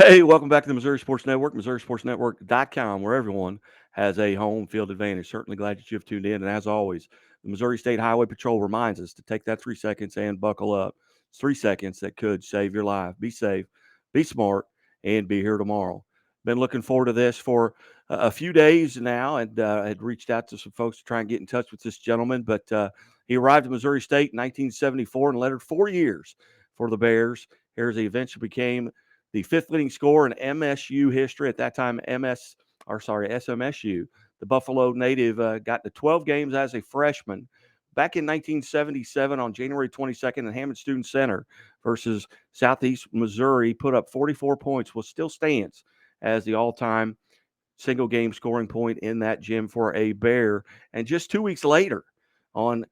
Hey, welcome back to the Missouri Sports Network, MissouriSportsNetwork.com, where everyone has a home field advantage. Certainly glad that you've tuned in. And as always, the Missouri State Highway Patrol reminds us to take that 3 seconds and buckle up. It's 3 seconds that could save your life. Be safe, be smart, and be here tomorrow. Been looking forward to this for a few days now, and had reached out to some folks to try and get in touch with this gentleman. But he arrived at Missouri State in 1974 and lettered 4 years for the Bears. Here as he eventually became the fifth leading scorer in MSU history. At that time, SMSU. The Buffalo native got to 12 games as a freshman. Back in 1977, on January 22nd, in Hammond Student Center versus Southeast Missouri, put up 44 points, which still stands as the all-time single-game scoring point in that gym for a Bear. And just 2 weeks later, on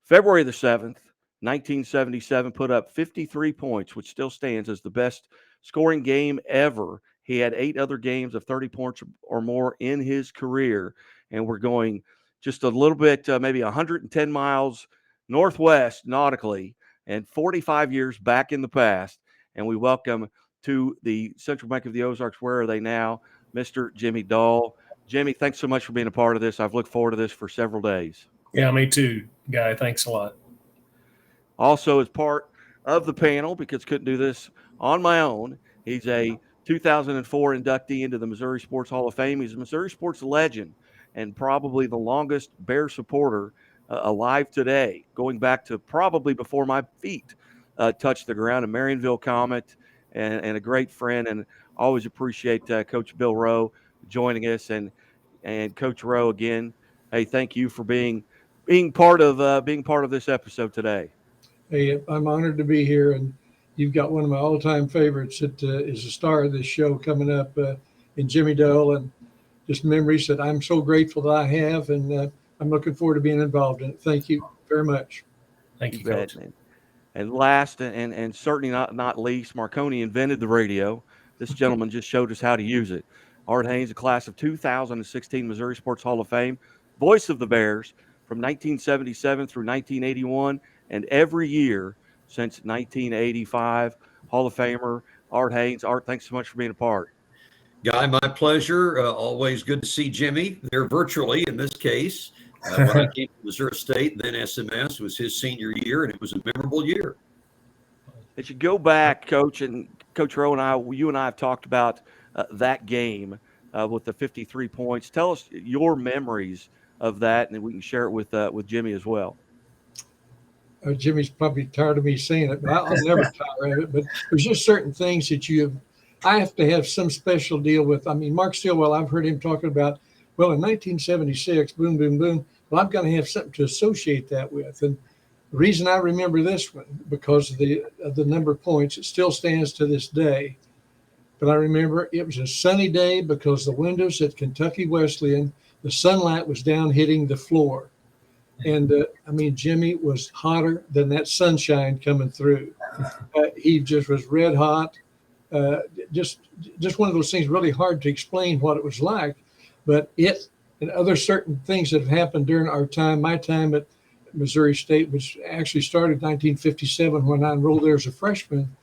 February the 7th, 1977, put up 53 points, which still stands as the best scoring game ever. He had 8 other games of 30 points or more in his career. And we're going just a little bit, maybe 110 miles northwest nautically and 45 years back in the past. And we welcome to the Central Bank of the Ozarks, where are they now, Mr. Jimmie Dull. Jimmie, thanks so much for being a part of this. I've looked forward to this for several days. Yeah, me too, Guy. Thanks a lot. Also, as part of the panel, because couldn't do this on my own, he's a 2004 inductee into the Missouri Sports Hall of Fame. He's a Missouri sports legend and probably the longest Bear supporter alive today, going back to probably before my feet touched the ground. A Marionville Comet and a great friend, and always appreciate Coach Bill Rowe joining us. And Coach Rowe, again, hey, thank you for being part of this episode today. Hey, I'm honored to be here, and you've got one of my all-time favorites that is a star of this show coming up in Jimmie Dull, and just memories that I'm so grateful that I have, and I'm looking forward to being involved in it. Thank you very much. Thank you, Coach. And last and certainly not least, Marconi invented the radio. This gentleman just showed us how to use it. Art Hains, a class of 2016 Missouri Sports Hall of Fame, voice of the Bears from 1977 through 1981, and every year since 1985. Hall of Famer Art Hains. Art, thanks so much for being a part. Guy, my pleasure. Always good to see Jimmie there virtually in this case. When I came to Missouri State, then SMS, was his senior year, and it was a memorable year. As you go back, Coach, and Coach Rowe you and I have talked about that game with the 53 points. Tell us your memories of that, and then we can share it with Jimmie as well. Jimmie's probably tired of me saying it, but I'll never tire of it. But there's just certain things that I have to have some special deal with. I mean, Mark Stillwell, I've heard him talking about, well, in 1976, boom, boom, boom. Well, I've got to have something to associate that with. And the reason I remember this one, because of the number of points, it still stands to this day. But I remember it was a sunny day because the windows at Kentucky Wesleyan, the sunlight was down hitting the floor. And Jimmie was hotter than that sunshine coming through. He just was red hot. Just one of those things, really hard to explain what it was like. But it and other certain things that have happened during my time at Missouri State, which actually started in 1957 when I enrolled there as a freshman.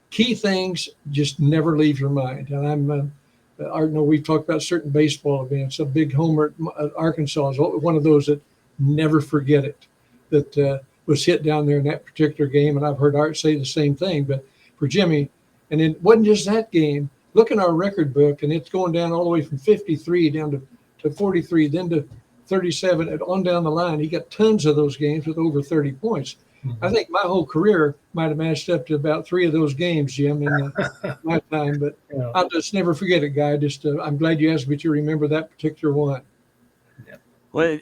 Key things just never leave your mind. And we've talked about certain baseball events. A big homer at Arkansas is one of those that never forget it, that was hit down there in that particular game. And I've heard Art say the same thing. But for Jimmie, and it wasn't just that game. Look in our record book, and it's going down all the way from 53 down to 43, then to 37, and on down the line. He got tons of those games with over 30 points. Mm-hmm. I think my whole career might have matched up to about 3 of those games, Jim, in my time. But yeah. I'll just never forget it, Guy. I'm glad you asked me to remember that particular one. Yeah. Well,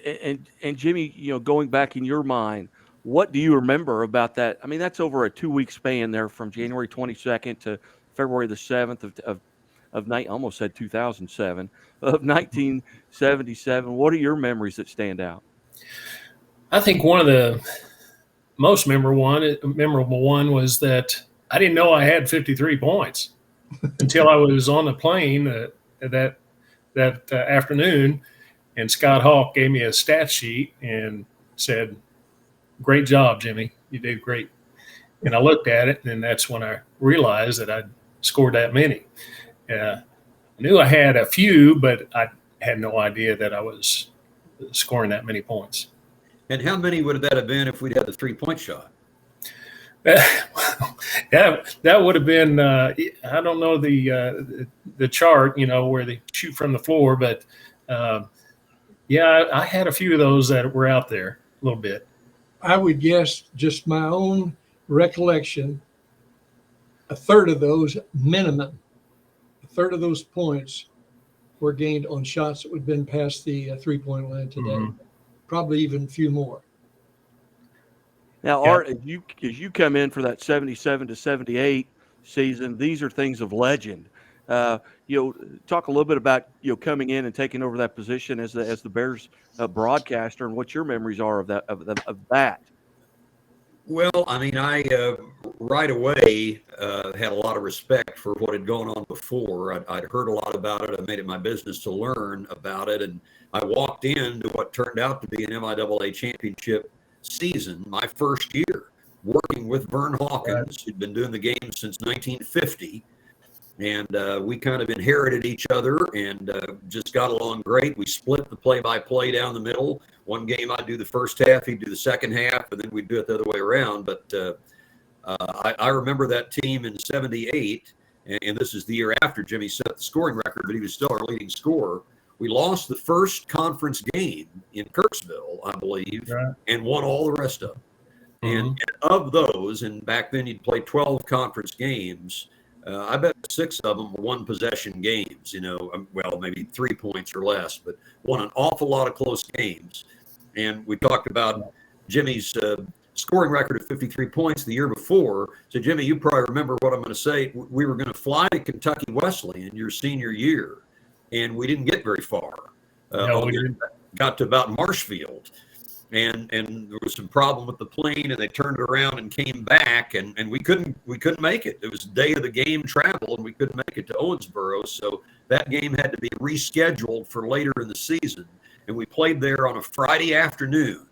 and Jimmie, going back in your mind, what do you remember about that? I mean, that's over a 2-week span there from January 22nd to February the 7th of almost said 2007, of 1977. What are your memories that stand out? I think one of the most memorable one was that I didn't know I had 53 points until I was on the plane that afternoon, and Scott Hawk gave me a stat sheet and said, "Great job, Jimmie. You did great." And I looked at it, and that's when I realized that scored that many. I knew I had a few, but I had no idea that I was scoring that many points. And how many would that have been if we'd had the 3-point shot? Yeah, that would have been. I don't know the chart, where they shoot from the floor, but yeah, I had a few of those that were out there a little bit. I would guess, just my own recollection, a third of those minimum, a third of those points were gained on shots that would have been past the 3-point line today. Mhm. Probably even a few more. Now, Yeah. Art, as you come in for that 77 to 78 season, these are things of legend. Talk a little bit about coming in and taking over that position as the Bears broadcaster, and what your memories are of that. Well, I mean, I right away had a lot of respect for what had gone on before. I'd heard a lot about it. I made it my business to learn about it, and I walked into what turned out to be an MIAA championship season, my first year, working with Vern Hawkins, who'd been doing the game since 1950. And we kind of inherited each other and just got along great. We split the play-by-play down the middle. One game I'd do the first half, he'd do the second half, and then we'd do it the other way around. But I remember that team in 78, and this is the year after Jimmie set the scoring record, but he was still our leading scorer. We lost the first conference game in Kirksville, I believe, Right. and won all the rest of them. Mhm. And of those, and back then you'd play 12 conference games, I bet 6 of them were one-possession games, well, maybe 3 points or less, but won an awful lot of close games. And we talked about Jimmie's scoring record of 53 points the year before. So, Jimmie, you probably remember what I'm going to say. We were going to fly to Kentucky Wesleyan your senior year, and we didn't get very far. No, we didn't. Got to about Marshfield. And there was some problem with the plane, and they turned around and came back, and we couldn't make it. It was the day of the game travel, and we couldn't make it to Owensboro, so that game had to be rescheduled for later in the season. And we played there on a Friday afternoon,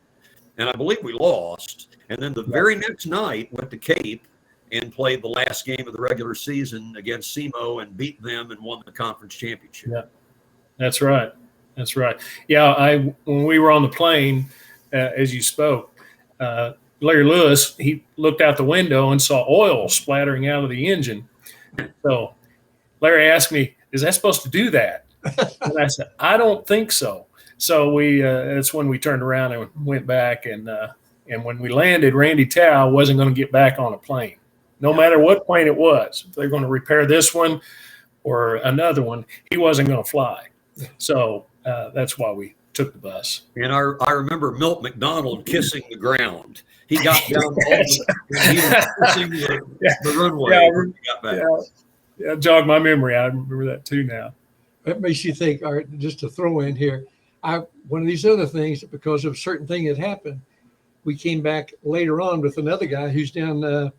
and I believe we lost. And then the very next night went to Cape and played the last game of the regular season against SEMO and beat them and won the conference championship. Yeah, that's right. That's right. Yeah, when we were on the plane. As you spoke, Larry Lewis, he looked out the window and saw oil splattering out of the engine. So Larry asked me, "Is that supposed to do that?" And I said, "I don't think so." So that's when we turned around and went back. And when we landed, Randy Tao wasn't going to get back on a plane, no matter what plane it was. If they're going to repair this one or another one, he wasn't going to fly. So that's why we took the bus. And I remember Milt McDonald kissing the ground. He got down he was kissing the runway when he got back. Yeah, jog my memory. I remember that too now. That makes you think, all right, just to throw in here, one of these other things, because of a certain thing that happened, we came back later on with another guy who's down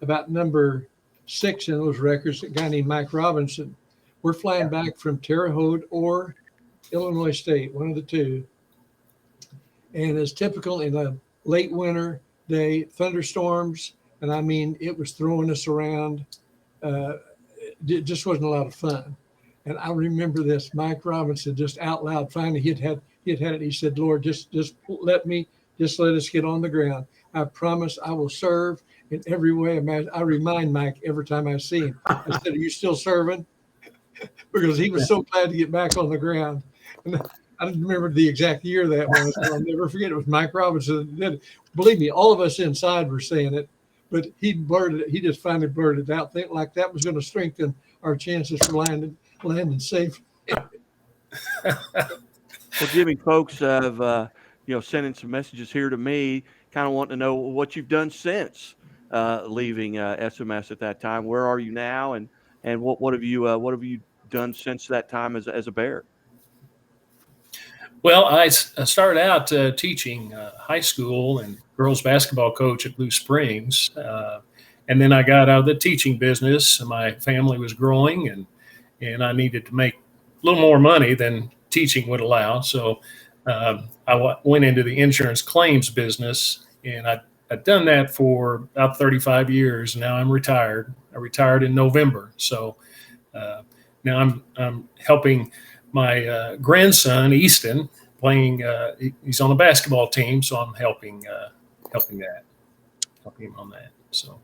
about number 6 in those records, a guy named Mike Robinson. We're flying back from Terre Haute or Illinois State, one of the two. And as typical in a late winter day, thunderstorms, and I mean, it was throwing us around. It just wasn't a lot of fun. And I remember this, Mike Robinson just out loud, finally he had it. He said, "Lord, just let us get on the ground. I promise I will serve in every way." I remind Mike every time I see him. I said, "Are you still serving?" Because he was so glad to get back on the ground. And I don't remember the exact year that was, but I'll never forget. It was Mike Robinson that did it. Believe me, all of us inside were saying it, but he blurted it. He just finally blurted it out, think like that was going to strengthen our chances for landing safe. Well, Jimmie, folks have sending some messages here to me, kind of wanting to know what you've done since leaving SMS at that time. Where are you now, and what have you done since that time as a Bear? Well, I started out teaching high school and girls basketball coach at Blue Springs. And then I got out of the teaching business. My family was growing, and I needed to make a little more money than teaching would allow. So I went into the insurance claims business, and I I've done that for about 35 years. Now I'm retired. I retired in November. So now I'm helping my grandson, Easton, playing. He's on the basketball team, so I'm helping him on that. So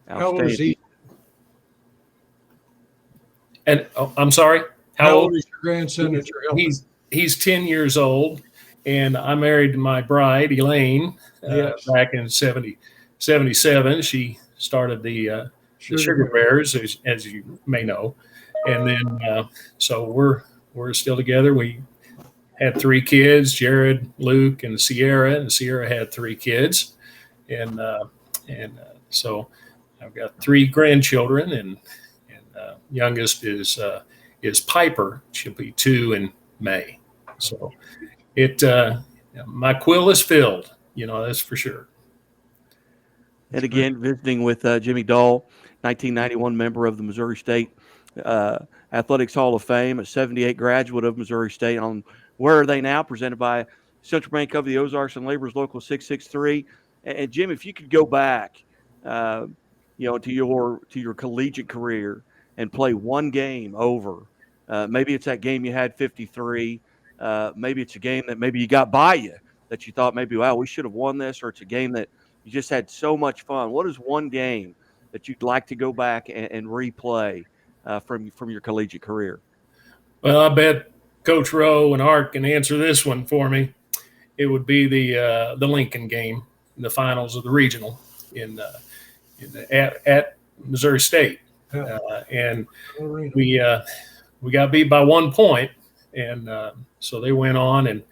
How old is he? And I'm sorry. How old is your grandson that you're helping? He's 10 years old, and I married my bride, Elaine, back in 77. She started the Sugar Bears, as you may know. And then, so we're still together. We had 3 kids, Jared, Luke, and Sierra had 3 kids. And so I've got 3 grandchildren, and youngest is Piper. She'll be 2 in May. So my quill is filled, that's for sure. And again, visiting with Jimmie Dull, 1991 member of the Missouri State Athletics Hall of Fame, a 78 graduate of Missouri State. On Where Are They Now, presented by Central Bank of the Ozarks and Labor's Local 663. And Jim, if you could go back, to your collegiate career and play one game over, maybe it's that game you had 53. Maybe it's a game that maybe you got by you that you thought maybe, wow, we should have won this, or it's a game that you just had so much fun. What is one game that you'd like to go back and replay from your collegiate career? Well, I bet Coach Rowe and Art can answer this one for me. It would be the Lincoln game in the finals of the regional at Missouri State, and we got beat by 1 point, and so they went on,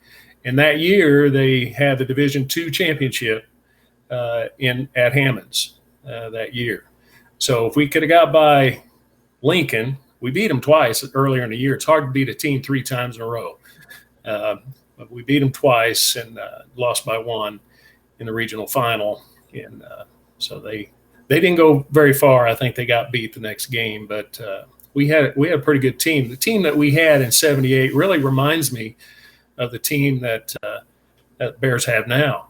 and that year they had the Division II championship at Hains that year. So if we could have got by Lincoln, we beat them twice earlier in the year. It's hard to beat a team 3 times in a row, but we beat them twice and lost by 1 in the regional final, and so they didn't go very far. I think they got beat the next game, but we had a pretty good team. The team that we had in '78 really reminds me of the team that Bears have now.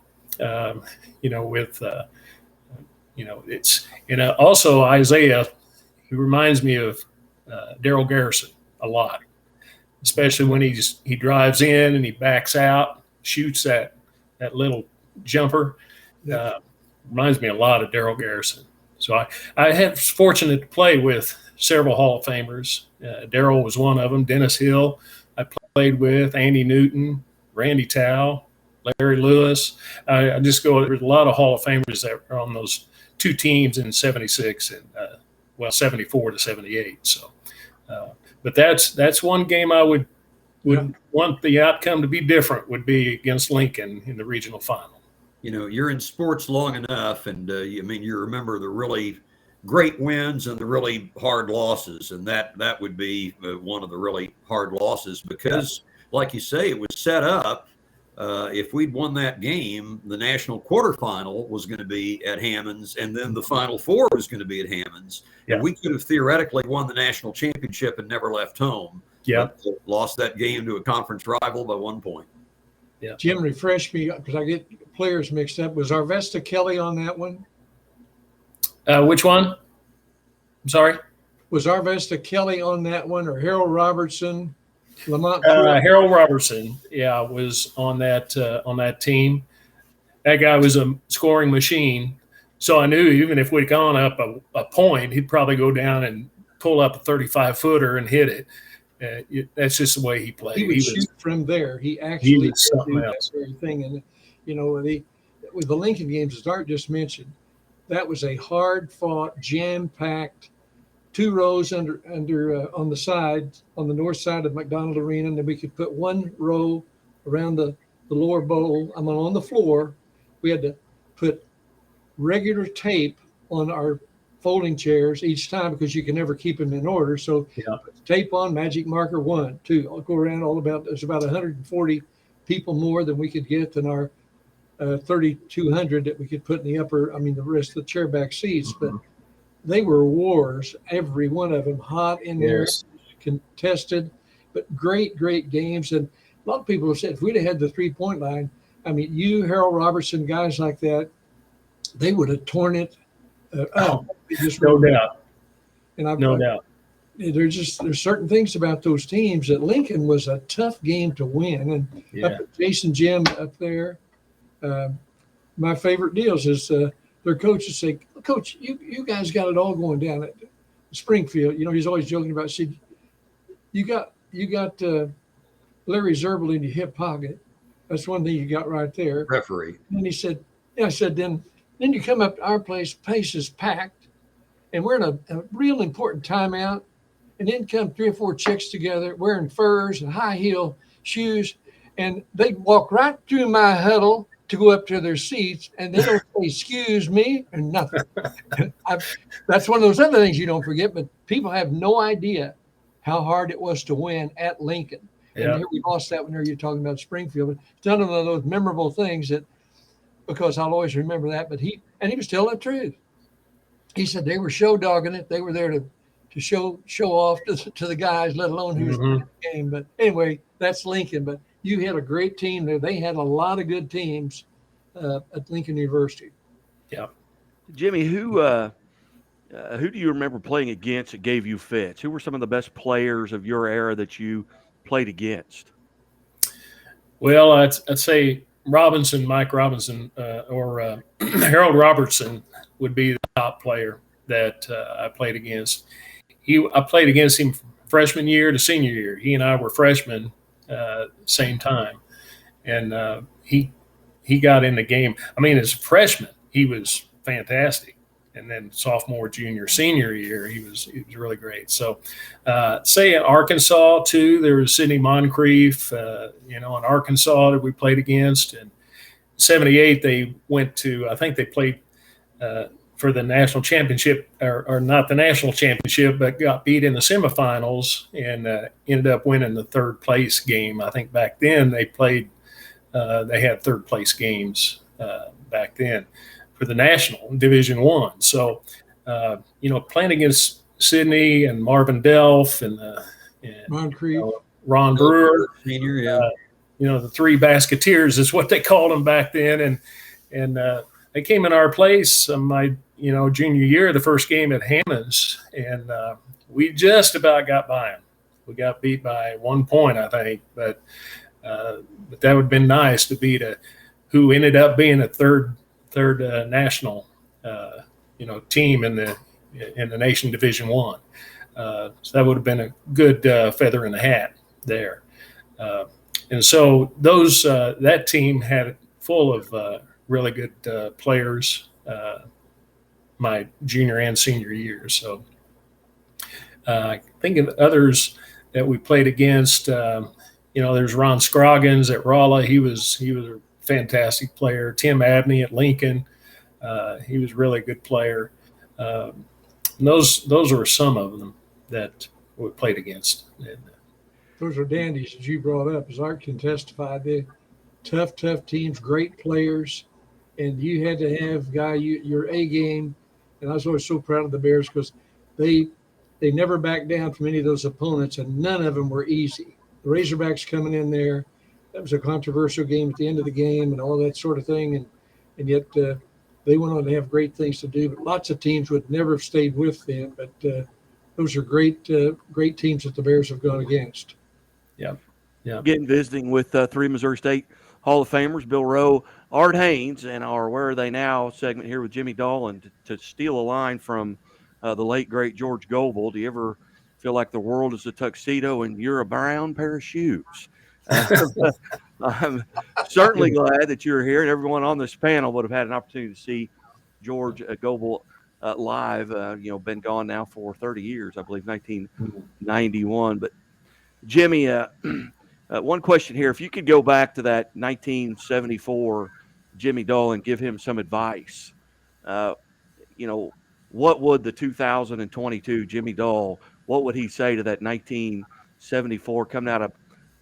Also Isaiah, he reminds me of Daryl Garrison a lot, especially when he drives in and he backs out, shoots that little jumper. Reminds me a lot of Daryl Garrison. So I was fortunate to play with several Hall of Famers. Daryl was one of them. Dennis Hill I played with, Andy Newton, Randy Tao, Larry Lewis. I just go, there's a lot of Hall of Famers that are on those 2 teams in 76 and 74 to 78. So, but that's one game I would want the outcome to be different, would be against Lincoln in the regional final. You're in sports long enough, and you remember the really great wins and the really hard losses, and that would be one of the really hard losses because, like you say, it was set up. If we'd won that game, the national quarterfinal was going to be at Hammons, and then the Final Four was going to be at Hammons. Yeah. And we could have theoretically won the national championship and never left home. Yeah, lost that game to a conference rival by 1 point. Yeah. Jim, refresh me because I get players mixed up. Was Arvesta Kelly on that one? Which one? I'm sorry. Was Arvesta Kelly on that one, or Harold Robertson? Lamont Harold Robertson, was on that team. That guy was a scoring machine. So I knew even if we'd gone up a point, he'd probably go down and pull up a 35-footer and hit it. That's just the way he played. He would shoot from there. He actually was something else. That very thing. And with the Lincoln games, as Art just mentioned, that was a hard-fought, jam-packed 2 rows under on the side, on the north side of McDonald Arena, and then we could put 1 row around the lower bowl. On the floor. We had to put regular tape on our folding chairs each time because you can never keep them in order. So tape on, magic marker 1, 2. I'll go around there's about 140 people more than we could get than our 3,200 that we could put in the rest of the chair back seats. Mm-hmm. But they were wars, every one of them, hot in there, contested, but great games. And a lot of people have said if we'd have had the 3-point line, I mean, you, Harold Robertson, guys like that, they would have torn it up. No doubt. And No doubt. there's certain things about those teams that Lincoln was a tough game to win. And Yeah. up at Jason Jim up there, my favorite deals is their coaches say, "Coach, you guys got it all going down at Springfield." You know, he's always joking about, said, you got Larry Zerbel in your hip pocket. That's one thing you got right there. Referee. And he said, "Yeah." I said, then you come up to our place, pace is packed, and we're in a real important timeout, and then come 3 or 4 chicks together wearing furs and high heel shoes, and they walk right through my huddle to go up to their seats, and they don't say "excuse me" or nothing. That's one of those other things you don't forget, but people have no idea how hard it was to win at Lincoln. Yeah. And here we lost that one there. You're talking about Springfield. But it's one of those memorable things that, because I'll always remember that. But he was telling the truth. He said they were show dogging it. They were there to show off to the guys, let alone who's in the game. But anyway, that's Lincoln. But you had a great team there. They had a lot of good teams at Lincoln University. Yeah. Jimmie, who do you remember playing against that gave you fits? Who were some of the best players of your era that you played against? Well, I'd say Mike Robinson, or Harold Robertson would be the top player that I played against. I played against him freshman year to senior year. He and I were freshmen same time, and he got in the game. I mean, as a freshman, he was fantastic, and then sophomore, junior, senior year, he was really great. So, say in Arkansas too, there was Sidney Moncrief, in Arkansas that we played against. And '78, they went to, I think they played for the national championship, or not the national championship, but got beat in the semifinals and ended up winning the third place game. I think back then they had third place games back then for the national Division I. So, playing against Sidney and Marvin Delph and Moncrief, Ron Brewer, Senior, yeah. The three Basketeers is what they called them back then. And they came in our place my junior year, the first game at Hains, and we just about got by them. We got beat by 1 point, I think, but that would have been nice to beat who ended up being a third national team in the nation Division I. So that would have been a good feather in the hat there. And so that team had full of really good players my junior and senior years. So I think of others that we played against. There's Ron Scroggins at Rolla. He was a fantastic player. Tim Abney at Lincoln. He was really a good player. Those were some of them that we played against. those are dandies, as you brought up. As Art can testify, they're tough teams, great players. And you had to have your A game. And I was always so proud of the Bears because they never backed down from any of those opponents, and none of them were easy. The Razorbacks coming in there, that was a controversial game at the end of the game and all that sort of thing. And yet they went on to have great things to do. But lots of teams would never have stayed with them. But those are great teams that the Bears have gone against. Yeah. Again, visiting with 3 Missouri State Hall of Famers, Bill Rowe, Art Hains, and our Where Are They Now segment here with Jimmie Dull. And to steal a line from the late, great George Goebel, do you ever feel like the world is a tuxedo and you're a brown pair of shoes? I'm certainly glad that you're here, and everyone on this panel would have had an opportunity to see George Goebel live. Been gone now for 30 years, I believe, 1991. But Jimmie, one question here. If you could go back to that 1974 Jimmie Dull and give him some advice, what would the 2022 Jimmie Dull, what would he say to that 1974 coming out of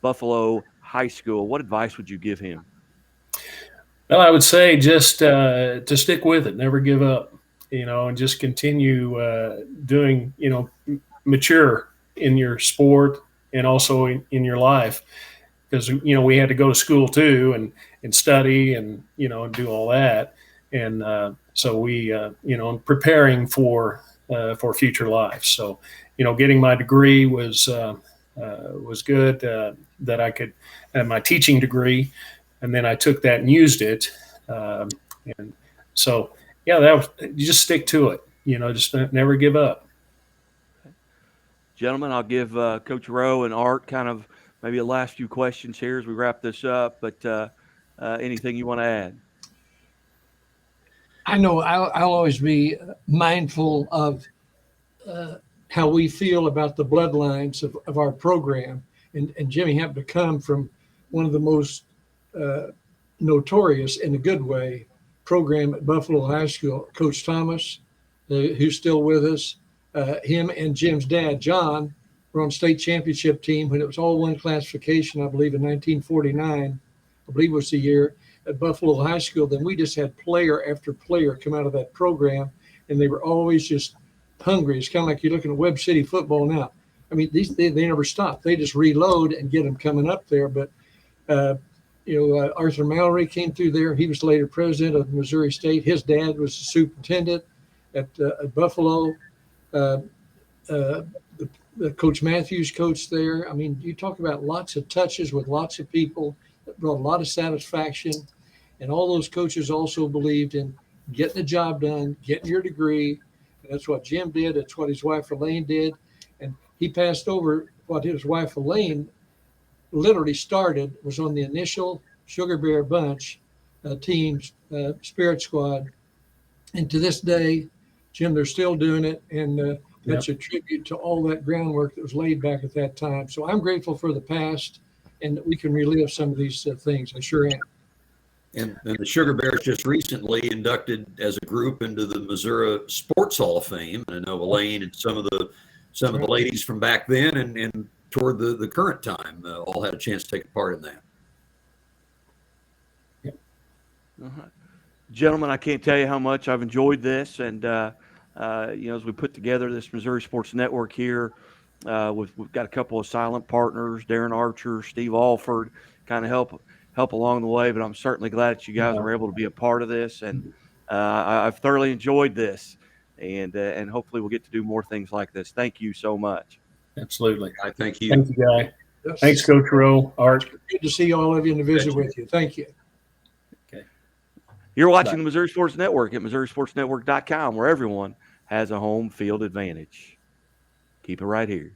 Buffalo High School? What advice would you give him? Well, I would say just to stick with it, never give up, and just continue doing, mature in your sport and also in your life. Because, we had to go to school too. and study and and do all that. And so we preparing for future life. So getting my degree was good, that I could have my teaching degree, and then I took that and used it. And so, yeah, you just stick to it, just never give up. Gentlemen, I'll give Coach Rowe and Art kind of maybe a last few questions here as we wrap this up, but anything you want to add? I know I'll always be mindful of how we feel about the bloodlines of our program. And Jimmie happened to come from one of the most notorious, in a good way, program at Buffalo High School. Coach Thomas, who's still with us, him and Jim's dad, John, were on state championship team when it was all one classification, I believe, in 1949, I believe was the year, at Buffalo High School. Then we just had player after player come out of that program, and they were always just hungry. It's kind of like you're looking at Webb City football now. I mean, they never stop. They just reload and get them coming up there. But, Arthur Mallory came through there. He was later president of Missouri State. His dad was the superintendent at Buffalo. The Coach Matthews coached there. I mean, you talk about lots of touches with lots of people that brought a lot of satisfaction. And all those coaches also believed in getting the job done, getting your degree. And that's what Jim did. That's what his wife Elaine did. And he passed over what his wife Elaine literally started, was on the initial Sugar Bear Bunch team's Spirit Squad. And to this day, Jim, they're still doing it. And that's a tribute to all that groundwork that was laid back at that time. So I'm grateful for the past and that we can relive some of these things. I sure am. And the Sugar Bears just recently inducted as a group into the Missouri Sports Hall of Fame. And I know Elaine and some of the ladies from back then and toward the current time all had a chance to take part in that. Uh-huh. Gentlemen, I can't tell you how much I've enjoyed this. And, as we put together this Missouri Sports Network here, we've got a couple of silent partners, Darren Archer, Steve Alford, kind of help along the way. But I'm certainly glad that you guys were able to be a part of this. And I've thoroughly enjoyed this. And hopefully we'll get to do more things like this. Thank you so much. Absolutely. I thank you. Thank you, Guy. Yes. Thanks, Coach Rowe. Art. Good to see all of you and to visit with you. Thank you. Okay. You're watching the Missouri Sports Network at MissouriSportsNetwork.com, where everyone has a home field advantage. Keep it right here.